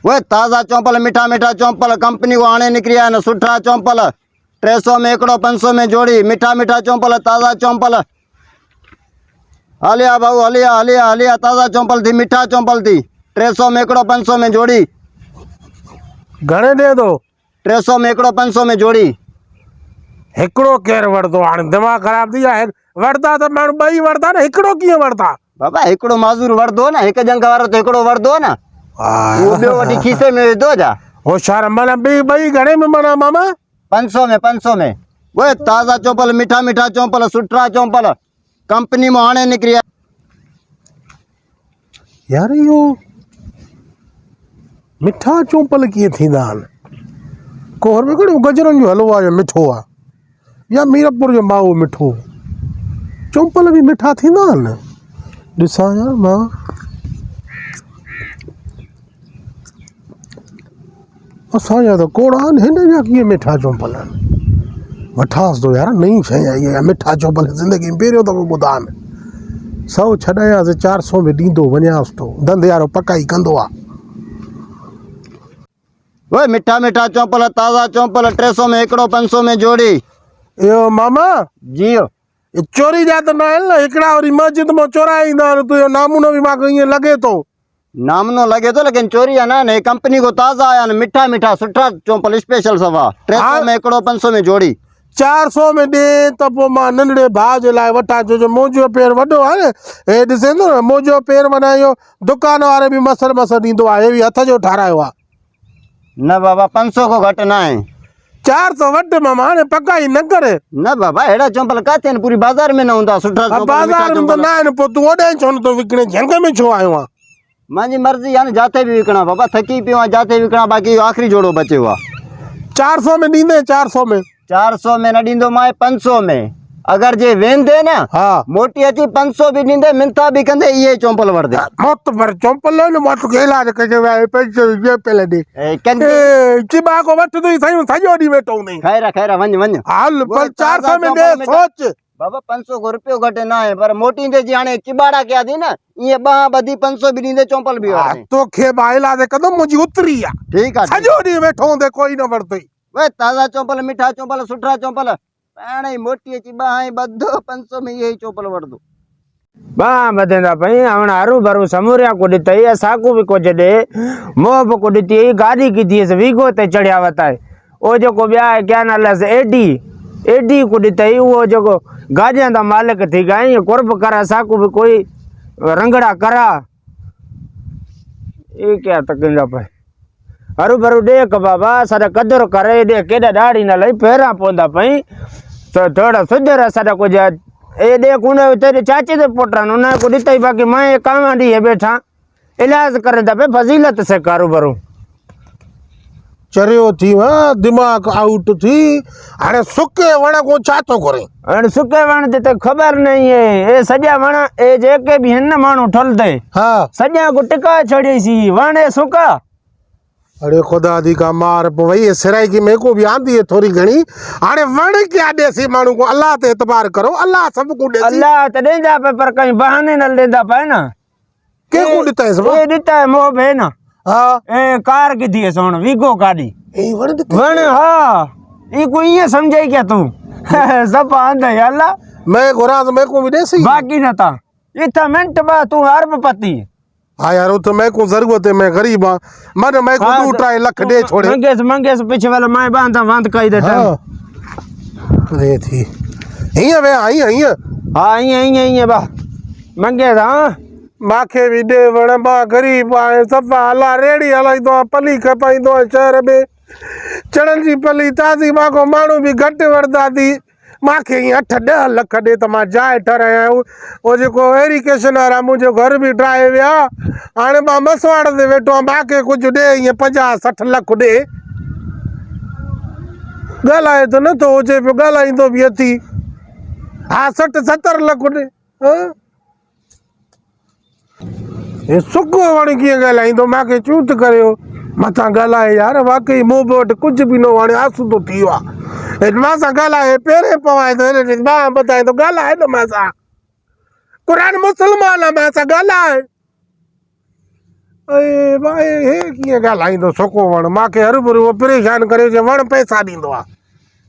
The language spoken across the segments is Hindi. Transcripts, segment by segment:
वो ताज़ा चौंपल मीठा मीठा चौंपल कंपनी को आने निकरिया न सुठा चौंपल 300 में एकड़ो 500 में जोड़ी मीठा मीठा चौंपल ताज़ा चौंपल हलिया भाऊ हलिया हलिया हलिया ताज़ा चौंपल थी मीठा चौंपल थी 300 में एकड़ो 500 में जोड़ी घणे दे दो 300 में एकड़ो 500 में जोड़ी हिकड़ो केर वरदो हाणे दिमाग खराब थी वियो वरदा त माण्हू ॿई वरदा न हिकड़ो कीअं वरदा बाबा हिकड़ो माज़ूर वरदो न हिक जंग वारो तो हिकड़ो वरदो न वो ॿियो वठी खीसे में विधो जा होशियार माना ॿई घणे में माना मामा 500 में वो ताज़ा चौंपल मीठा मीठा चौंपल सुठा चौंपल कंपनी में हाणे निकरी यार इहो मिठा चौंपल कीअं थींदा आहिनि कोहर में कहिड़ो गजरनि जो हलवो आहे मिठो आहे या मीरपुर जो माओ मिठो चौंपल भी मिठा थींदा आहिनि ॾिसां यार मां असांजा त कोड़ा आहिनि हिन जा कीअं मिठा चौंपल आहिनि वठांसि थो यार नई शइ आई आहे मिठा चौंपल ज़िंदगी में पहिरियों दफ़ो ॿुधा आहिनि 100 छॾायासीं 400 में ॾींदो वञांसि थो धंधे वारो पकाई कंदो आहे वो मीठा मीठा चौंपल ताज़ा चौंपल 300 में एकड़ो 500 में जोड़ी इहो मामा जियो चोरी जा त न आहिनि न हिकिड़ा वरी मस्जिद मां चोराए ईंदा आहिनि तुंहिंजो नामूनो बि मूंखे ईअं लॻे थो नामनो लगे तो लेकिन चोरी है ना कंपनी को ताज़ा आया न मीठा मीठा सुठा चौंपल स्पेशल सवा 300 में एकड़ो 500 में जोड़ी 400 में ॾे त पोइ मां नंढड़े भाउ जे लाइ वठां छो मुंहिंजो पेर वॾो आहे न हे ॾिसे थो न मुंहिंजो पेर माना इहो दुकान वारे बि मसर ॾींदो आहे हे बि हथ जो ठारायो आहे न बाबा 500 को घट ना है 400 वटि मामा हाणे पकाई न करे न बाबा हेड़ा चौंपल काथे आहिनि पूरी बाज़ार में न हूंदा सुठा चौंपल बाज़ार में त न आहिनि पोइ तूं ओॾे छो नथो विकिणे झंग में छो आयो आहे मुंहिंजी मर्ज़ी आहे न जाते भी विकणा बाबा थकी पियो आहे जाते विकणा बाक़ी आखिरी जोड़ो बचियो आहे 400 में ॾींदे 400 में 400 में न ॾींदो मां 500 में अगर जे वेंदे न हा मोटी अची 500 भी ॾींदे मिंथा भी कंदे इहे चौंपल वरदे मत पर चौंपल न मां तोखे इलाज कजे पैसे जे पहले ॾे कंदे चिबा को वठ तई सही सॼो ॾींहुं वेठो हूंदई खैर वञ हाल पर 400 में ॾे सोच बाबा 500 को रुपयो घटे ना है पर मोटी दे जी हाणे चिबाड़ा कया थी न ये बाह बदी 500 भी ॾींदे चौंपल भी वरदे तोखे बाइला दे कदम मुंहिंजी उतरी आहे ठीक आहे सॼो ॾींहुं वेठो हूंदे कोई न वरतई वे ताज़ा चौंपल मीठा चौंपल सुठा चौंपल पाणे मोटी अची बाह बद्धो 500 में यही चौंपल वरदो बा बदेंदा भाई हमण हरू भरू समूरिया को दितई साकू भी को जडे मोह को दिती गाड़ी की थी वीगो ते चढ़िया वता है ओ जो को ब्या क्या नाला से एडी को दितई वो जो गाड़ियां दा मालिक थी गई कुर्ब करा साकू भी कोई रंगड़ा करा ये क्या तकंदा भाई हरू भरू देख बाबा सारा कदर करे दे केडा दाढ़ी ना लई फेरा पोंदा पई तो थोड़ा सुधरा सारा को जा ए देख उन तेरे चाचे दे पोटरा न को दितई बाकी मैं काम दी है बैठा इलाज करे दबे फजीलत से कारोबारो चरियो थी दिमाग आउट थी हाणे सुके वण को चातो करे अरे सुके वण ते तो खबर नहीं है ए सजा वण ए जेके भी हन मानू ठल दे हां सजा को टिका छड़ी सी वण ए सुका अरे खुदा दी का मार पवई सिराई की मेरे को भी आंदी है थोड़ी घणी हाणे वण क्या देसी मानू को अल्लाह ते एतबार करो अल्लाह सब को देसी अल्लाह ते देंदा पे पर कहीं बहाने न देंदा पे ना के को देता है सब ए देता है मोह बे ना हां ए कार की थी सोन वीगो गाड़ी ए वण देता वण हां ई को ये समझाई क्या तू सब आंदा है अल्लाह मैं गोरा मैं को भी देसी बाकी न था इतना मिनट बा तू अरबपति हाँ यार तो मैं को जरूरत है मैं गरीब हां मन मैं को 2-3 लाख दे छोड़े मंगेस पीछे वाला मैं बांधा बांध कई दे रे थी हिया वे आई हां ये बा मंगेस हां माखे भी दे वण बा गरीब आए सफा हला रेड़ी हलाई दो पली खपाई दो शहर में चढ़न जी पली ताजी बा को मानू भी घट वरदा दी माखे 8-10 लख दे त मां जाए ठराया ओ जो एरिकेशन वारा मुझे घर भी ठाए विया हाणे मां मसवाड़ ते वेठो बाके कुछ दे ये 50-60 लख दे गलाए तो न तो जे पे गलाई तो भी थी हां 60-70 लख दे ये सुको वण की गलाई तो माके चूत करियो मथा गलाए यार वाकई मुंह वट कुछ भी न हाणे आंसू तो थी वा मासा गलाए पेरे पवाए तो बा बताए तो गलाए न मासा कुरान मुसलमान मासा गलाए अरे भाई हे कीअं ॻाल्हाईंदो सुको वण मूंखे हरू भरू परेशान करे जे वण पैसा ॾींदो आहे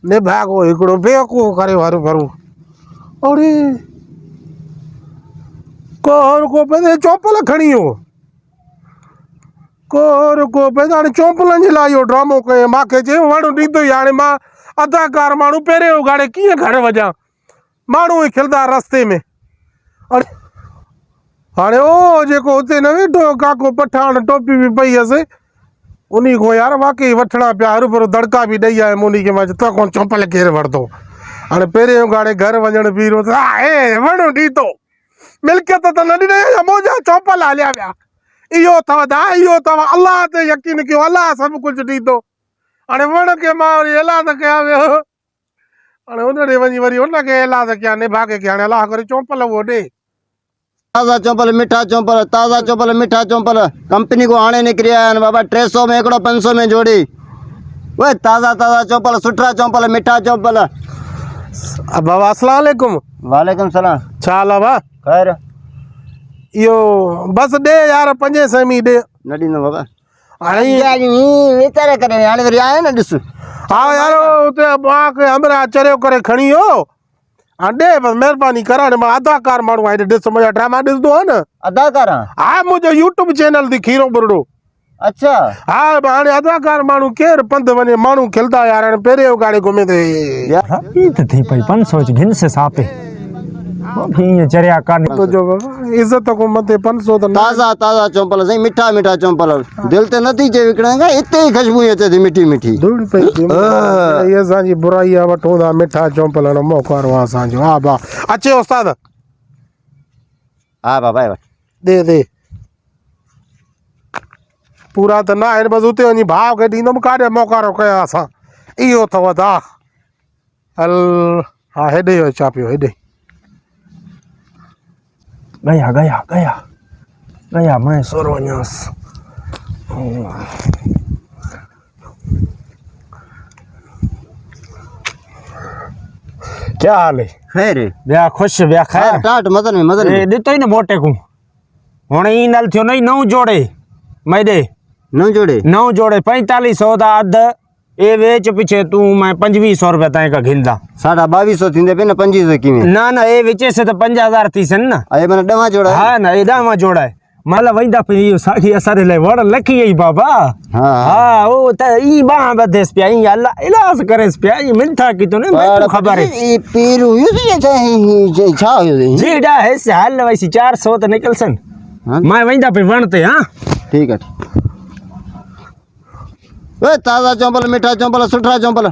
निभागो हिकिड़ो बेवकूफ़ करे हरू भरू अरे को पंहिंजे चौपल खणी वियो को पंहिंजा हाणे चौपलनि जे लाइ इहो ड्रामो कयो मूंखे चयो वण ॾींदो ई हाणे मां अदाकार माण्हू पहिरें उगाड़े कीअं घर वञा माण्हू ई खिलंदा रस्ते में अरे हाणे ओ जेको हुते न वेठो काको पठान टोपी बि पई हुअसि उन खां यार वाकई वठणा पिया हरू भरू दड़का बि ॾेई आयुमि उन खे मां चयो कोन चंपल केरु वठंदो हाणे पहिरें उगाड़े घर वञण बीहो त हे वण ॾींदो मिल्कियत त न ॾिनई मुंहिंजा चंपल हलिया विया इहो अथव दा इहो अथव अलाह ते यकीन कयो अलाह सभु कुझु ॾींदो हाणे वण खे मां वरी ऐलान कया वियो हाणे हुन ॾे वञी वरी हुनखे ऐलान कया निभागे खे हाणे अलाह करे चंपल उहो ॾे ताज़ा चौंपल मीठा चौंपल ताज़ा चौंपल मीठा चौंपल कंपनी को हाणे निकिरी आया आहिनि बाबा 300 में हिकिड़ो 500 में जोड़ी उहे ताज़ा ताज़ा चौंपल सुठा चौंपल मीठा चौंपल बाबा अस्सलाम वालेकुम वालेकुम सलाम छा हाल आहे बा ख़ैर इहो बसि ॾे यार 500 में ॾे न ॾींदो बाबा हाणे वीचारे करे हाणे वरी आया न ॾिस हा यार हुते मूंखे हमरा चरियो करे खणी वियो हा ॾे बसि महिरबानी कर हाणे मां अदाकार माण्हू आहियां ॾिस मुंहिंजा ड्रामा ॾिसंदो आहे न अदाकार हा मुंहिंजो यूट्यूब चैनल थी खीरो बुरड़ो अच्छा हा हाणे अदाकार माण्हू केरु पंधु वञे माण्हू खिलंदा यार हाणे पहिरें उगाड़े घुमे थो ई त थी पई 500 च घिन से सापे ईअं चरिया कान्हे तुंहिंजो बाबा इज़त को मथे 500 त न ताज़ा ताज़ा चौंपल साईं मीठा मीठा चौंपल दिलि ते नथी चे विकिणण खां हिते ई ख़ुशबू अचे थी मिठी मिठी धूड़ पई इहे असांजी बुराई आहे वठूं था मिठा चौंपल हाणे मोकारो आहे असांजो हा बा अचे उस्ताद हा बाबा दे पूरा त न आहिनि बसि उते वञी भाउ खे ॾींदुमि काॾे मोकारो कयो असां इहो अथव दा हल हा हेॾे अचां पियो हेॾे गया मैं सोर वञांस क्या हाल है ख़ैर ॿिया ख़ुशि ॿिया ख़ैर टाट मदन में ॾिठो ई न मोटे को हाणे ई नल थियो न नौ जोड़े मैदे न जोड़े 9 जोड़े 4500 दा अधु ए वेच पिछे तू मैं 2500 रुपया ताईं का घिंदा 2250 थींदे पे न 2500 कीअं ना ना ए विचे से तो 5000 थी सन ना अरे मन ॾह जोड़ा हा ना एॾा मां जोड़ा है माला वंदा पे इहो साखी असारे लाइ वण लखी आई बाबा हा हा ओ त ई बाह बदेस पिया ई अल्लाह इलाज करेस पिया ई मिनथा की तो ने मैं खबर है ई पीरू युस जे छा हुयो जेड़ा है से हाल वैसी 400 तो निकल सन हाँ? मैं वंदा पे वण ते हां ठीक है ओए ताज़ा चौंपल मीठा चौंपल सुठा चौंपल